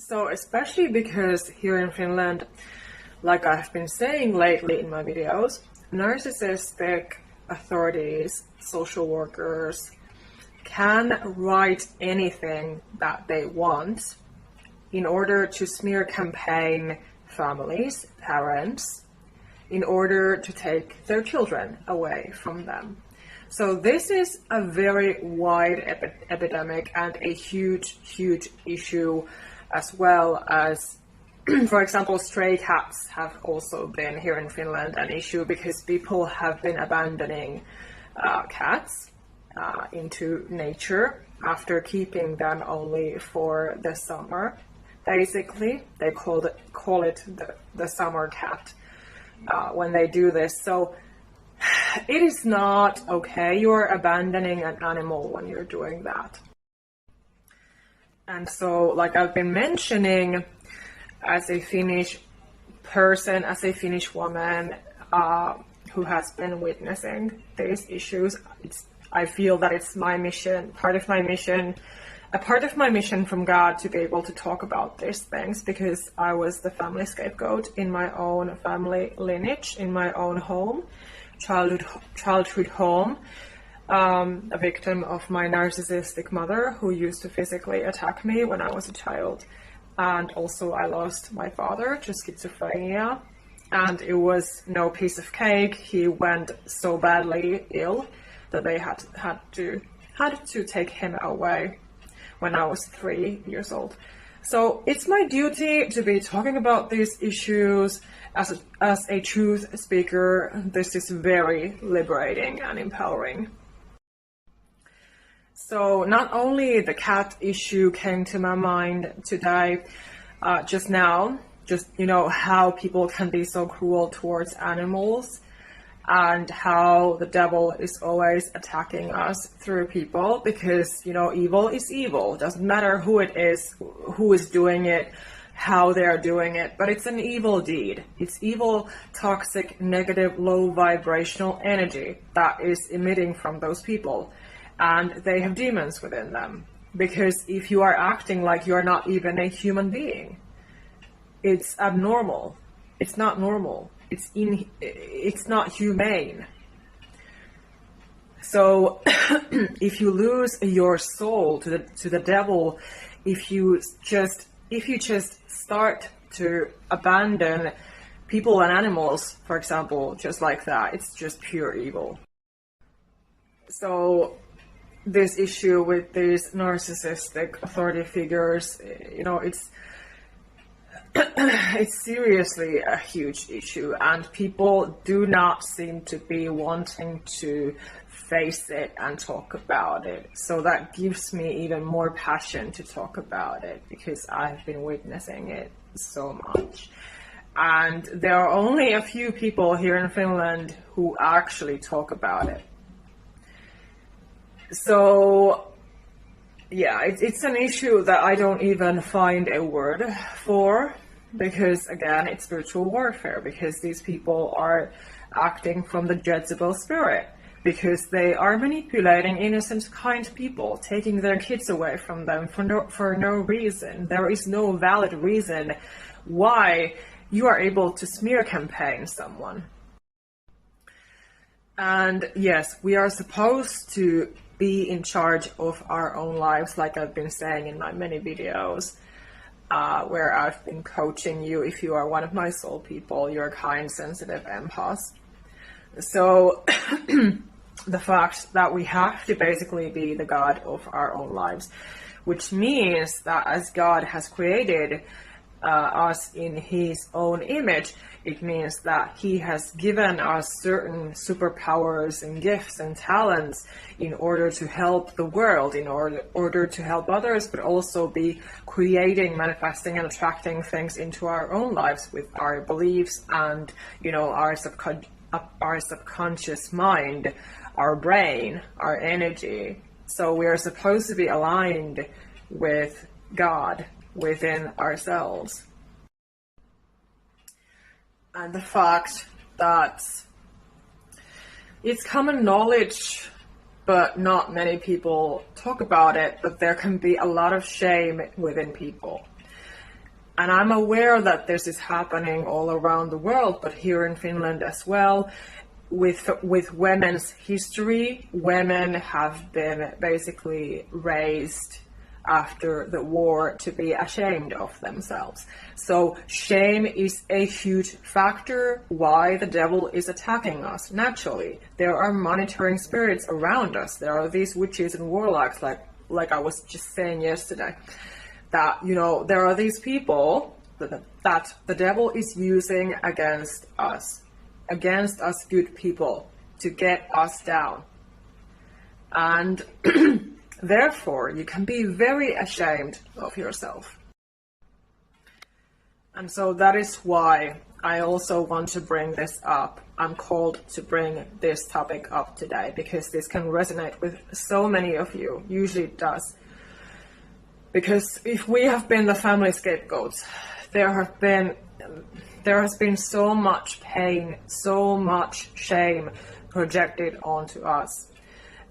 So especially because here in Finland, like I've been saying lately in my videos, narcissistic authorities, social workers can write anything that they want in order to smear campaign families, parents, in order to take their children away from them. So this is a very wide epidemic and a huge issue, as well as, for example, stray cats have also been here in Finland an issue because people have been abandoning cats into nature after keeping them only for the summer. Basically, they call it the summer cat when they do this. So it is not okay. You are abandoning an animal when you're doing that. And so, like I've been mentioning, as a Finnish person, as a Finnish woman who has been witnessing these issues, I feel that it's my mission, a part of my mission from God to be able to talk about these things, because I was the family scapegoat in my own family lineage, in my own home, childhood home, a victim of my narcissistic mother who used to physically attack me when I was a child. And also I lost my father to schizophrenia, and it was no piece of cake. He went so badly ill that they had to take him away when I was 3 years old. So it's my duty to be talking about these issues as a truth speaker. This is very liberating and empowering. So not only the cat issue came to my mind today, just now, how people can be so cruel towards animals, and how the devil is always attacking us through people, because, evil is evil. It doesn't matter who it is, who is doing it, how they're doing it, but it's an evil deed. It's evil, toxic, negative, low vibrational energy that is emitting from those people. And they have demons within them. Because if you are acting like you're not even a human being, it's abnormal. It's not normal. It's not humane. So if you lose your soul to the devil, if you just start to abandon people and animals, for example, just like that, it's just pure evil. So this issue with these narcissistic authority figures, it's seriously a huge issue, and people do not seem to be wanting to face it and talk about it. So that gives me even more passion to talk about it, because I've been witnessing it so much. And there are only a few people here in Finland who actually talk about it. So yeah, it's an issue that I don't even find a word for, because again, it's spiritual warfare, because these people are acting from the Jezebel spirit, because they are manipulating innocent, kind people, taking their kids away from them for no reason. There is no valid reason why you are able to smear campaign someone. And yes, we are supposed to be in charge of our own lives, like I've been saying in my many videos, where I've been coaching you. If you are one of my soul people, you're kind, sensitive empaths. So the fact that we have to basically be the God of our own lives, which means that as God has created us in his own image, it means that he has given us certain superpowers and gifts and talents in order to help the world, in order to help others, but also be creating, manifesting, and attracting things into our own lives with our beliefs and, our subconscious mind, our brain, our energy. So we are supposed to be aligned with God within ourselves. And the fact that it's common knowledge, but not many people talk about it, but there can be a lot of shame within people. And I'm aware that this is happening all around the world, but here in Finland as well. With women's history, women have been basically raised after the war to be ashamed of themselves. So shame is a huge factor why the devil is attacking us. Naturally, there are monitoring spirits around us. There are these witches and warlocks, like I was just saying yesterday, that, you know, there are these people that the devil is using against us good people, to get us down. And therefore, you can be very ashamed of yourself. And so that is why I also want to bring this up. I'm called to bring this topic up today, because this can resonate with so many of you. Usually it does. Because if we have been the family scapegoats, there has been so much pain, so much shame projected onto us.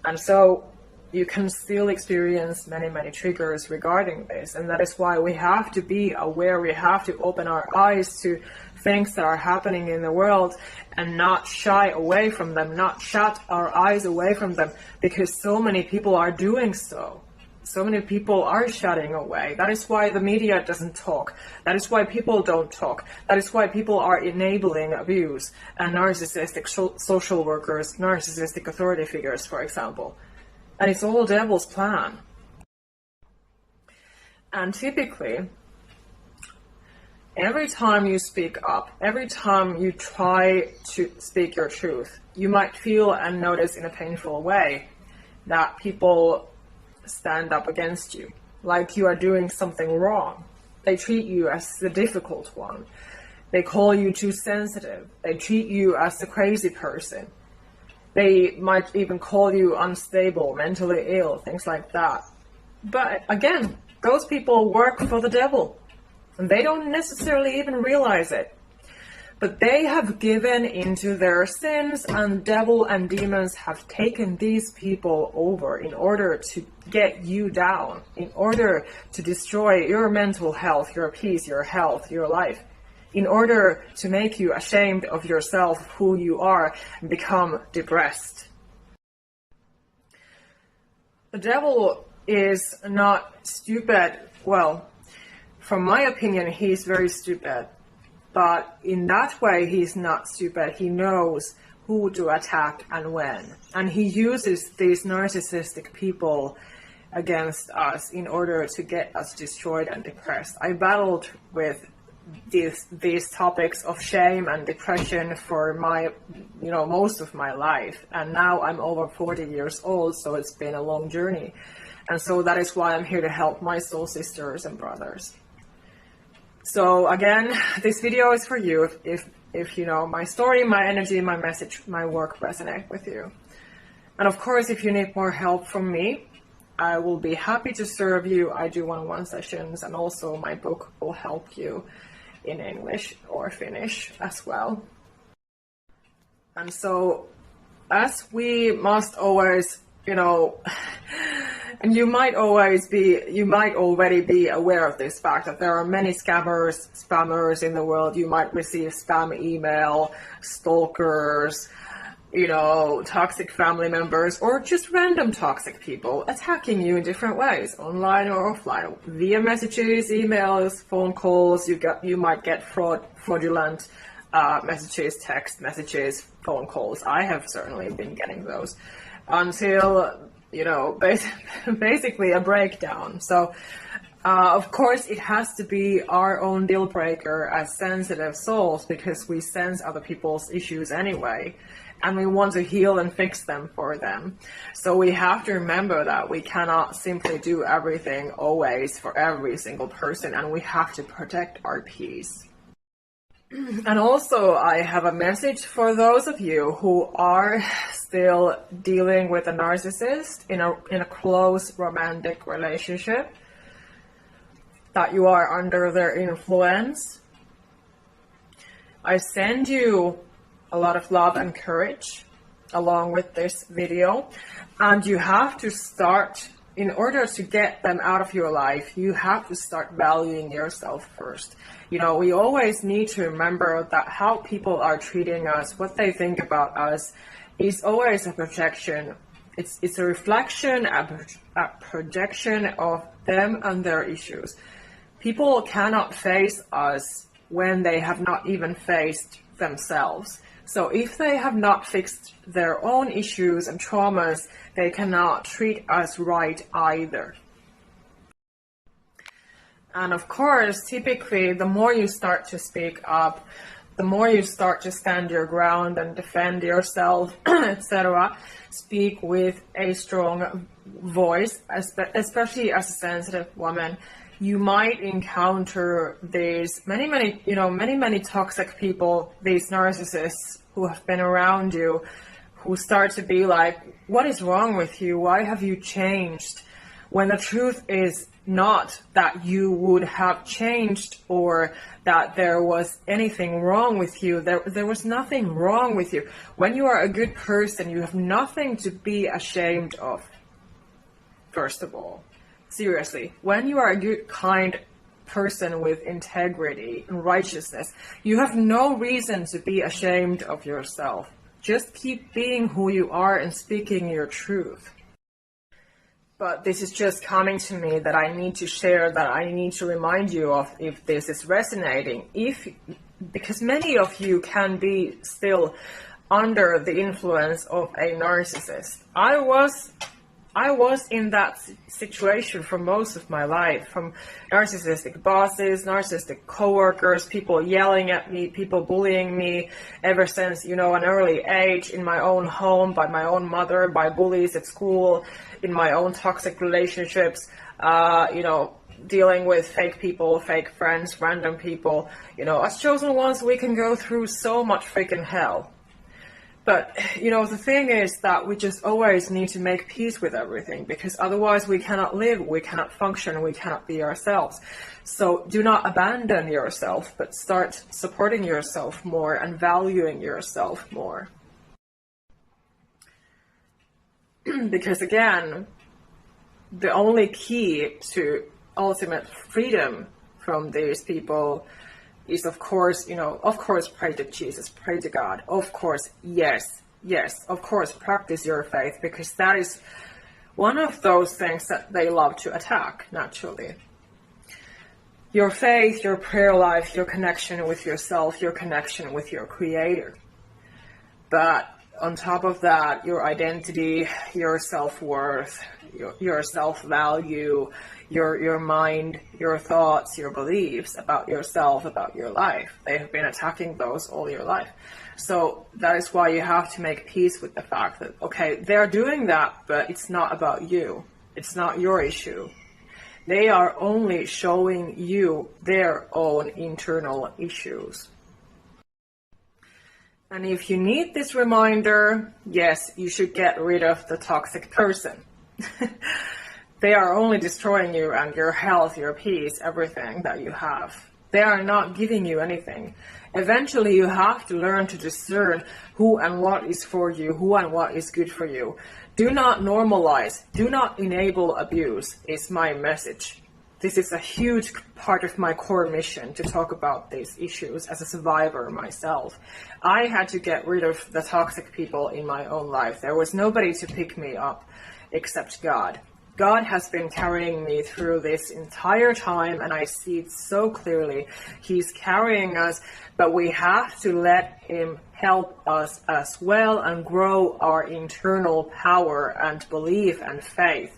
And so you can still experience many, many triggers regarding this. And that is why we have to be aware. We have to open our eyes to things that are happening in the world and not shy away from them, not shut our eyes away from them, because so many people are doing so. So many people are shutting away. That is why the media doesn't talk. That is why people don't talk. That is why people are enabling abuse and narcissistic social workers, narcissistic authority figures, for example. And it's all devil's plan. And typically, every time you speak up, every time you try to speak your truth, you might feel and notice in a painful way that people stand up against you, like you are doing something wrong. They treat you as the difficult one. They call you too sensitive. They treat you as the crazy person. They might even call you unstable, mentally ill, things like that. But again, those people work for the devil, and they don't necessarily even realize it. But they have given into their sins, and devil and demons have taken these people over in order to get you down, in order to destroy your mental health, your peace, your health, your life, in order to make you ashamed of yourself, who you are, and become depressed. The devil is not stupid. Well, from my opinion, he's very stupid. But in that way, he's not stupid. He knows who to attack and when. And he uses these narcissistic people against us in order to get us destroyed and depressed. I battled with these topics of shame and depression for most of my life. And now I'm over 40 years old, so it's been a long journey. And so that is why I'm here to help my soul sisters and brothers. So again, this video is for you if you know my story, my energy, my message, my work resonate with you. And of course, if you need more help from me, I will be happy to serve you. I do one-on-one sessions, and also my book will help you in English or Finnish as well. And so, as we must always, and you might already be aware of this fact that there are many scammers, spammers in the world. You might receive spam email, stalkers, toxic family members, or just random toxic people attacking you in different ways, online or offline, via messages, emails, phone calls. You might get fraudulent messages, text messages, phone calls. I have certainly been getting those until basically a breakdown. So of course it has to be our own deal breaker as sensitive souls, because we sense other people's issues anyway, and we want to heal and fix them for them. So we have to remember that we cannot simply do everything always for every single person, and we have to protect our peace. And also, I have a message for those of you who are still dealing with a narcissist in a close romantic relationship, that you are under their influence. I send you a lot of love and courage along with this video, and you have to start in order to get them out of your life, you have to start valuing yourself first. You know, we always need to remember that how people are treating us, what they think about us, is always a projection. It's a reflection, a projection of them and their issues. People cannot face us when they have not even faced themselves. So if they have not fixed their own issues and traumas, they cannot treat us right either. And of course, typically, the more you start to speak up, the more you start to stand your ground and defend yourself, etc., speak with a strong voice, especially as a sensitive woman, you might encounter these many toxic people, these narcissists who have been around you, who start to be like, what is wrong with you? Why have you changed? When the truth is not that you would have changed or that there was anything wrong with you. There was nothing wrong with you. When you are a good person, you have nothing to be ashamed of. First of all, seriously, when you are a good, kind person with integrity and righteousness, you have no reason to be ashamed of yourself. Just keep being who you are and speaking your truth. But this is just coming to me that I need to share, that I need to remind you of if this is resonating. Because many of you can be still under the influence of a narcissist. I was in that situation for most of my life, from narcissistic bosses, narcissistic coworkers, people yelling at me, people bullying me ever since, an early age, in my own home, by my own mother, by bullies at school, in my own toxic relationships, dealing with fake people, fake friends, random people. As chosen ones, we can go through so much freaking hell. But, the thing is that we just always need to make peace with everything, because otherwise we cannot live, we cannot function, we cannot be ourselves. So do not abandon yourself, but start supporting yourself more and valuing yourself more. Because again, the only key to ultimate freedom from these people is, of course, pray to Jesus, pray to God. Of course, yes, of course, practice your faith, because that is one of those things that they love to attack, naturally. Your faith, your prayer life, your connection with yourself, your connection with your Creator. But on top of that, your identity, your self-worth, your self-value, your mind, your thoughts, your beliefs about yourself, about your life. They have been attacking those all your life. So that is why you have to make peace with the fact that, okay, they're doing that, but it's not about you. It's not your issue. They are only showing you their own internal issues. And if you need this reminder, yes, you should get rid of the toxic person. They are only destroying you and your health, your peace, everything that you have. They are not giving you anything. Eventually, you have to learn to discern who and what is for you, who and what is good for you. Do not normalize, do not enable abuse, is my message. This is a huge part of my core mission, to talk about these issues as a survivor myself. I had to get rid of the toxic people in my own life. There was nobody to pick me up except God. God has been carrying me through this entire time, and I see it so clearly. He's carrying us, but we have to let Him help us as well and grow our internal power and belief and faith.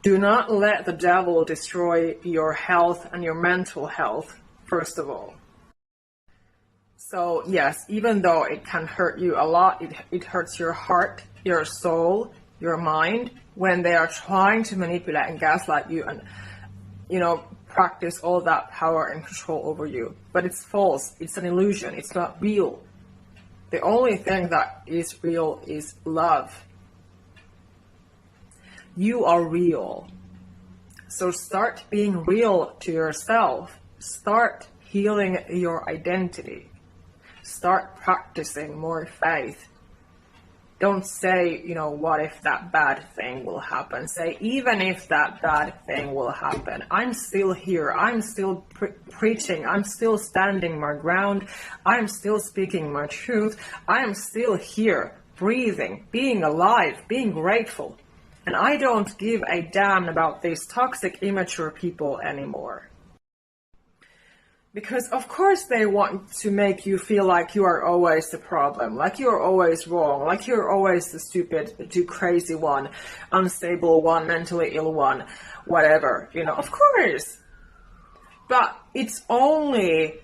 Do not let the devil destroy your health and your mental health, first of all. So yes, even though it can hurt you a lot, it hurts your heart, your soul, your mind, when they are trying to manipulate and gaslight you and, practice all that power and control over you. But it's false. It's an illusion. It's not real. The only thing that is real is love. You are real. So start being real to yourself. Start healing your identity. Start practicing more faith. Don't say, what if that bad thing will happen? Say, even if that bad thing will happen, I'm still here. I'm still preaching. I'm still standing my ground. I'm still speaking my truth. I am still here, breathing, being alive, being grateful. And I don't give a damn about these toxic, immature people anymore. Because of course they want to make you feel like you are always the problem, like you're always wrong, like you're always the stupid, too crazy one, unstable one, mentally ill one, whatever, of course. But it's only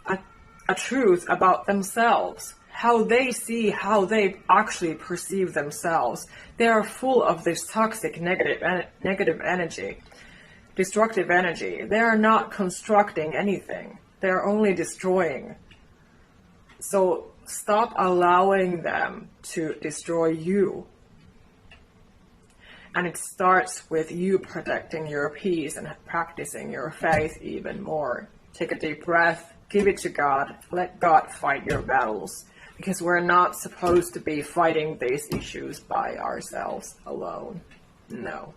a truth about themselves, how they see, how they actually perceive themselves. They are full of this toxic negative energy, destructive energy. They are not constructing anything. They're only destroying. So stop allowing them to destroy you. And it starts with you protecting your peace and practicing your faith even more. Take a deep breath, give it to God, let God fight your battles. Because we're not supposed to be fighting these issues by ourselves alone. No.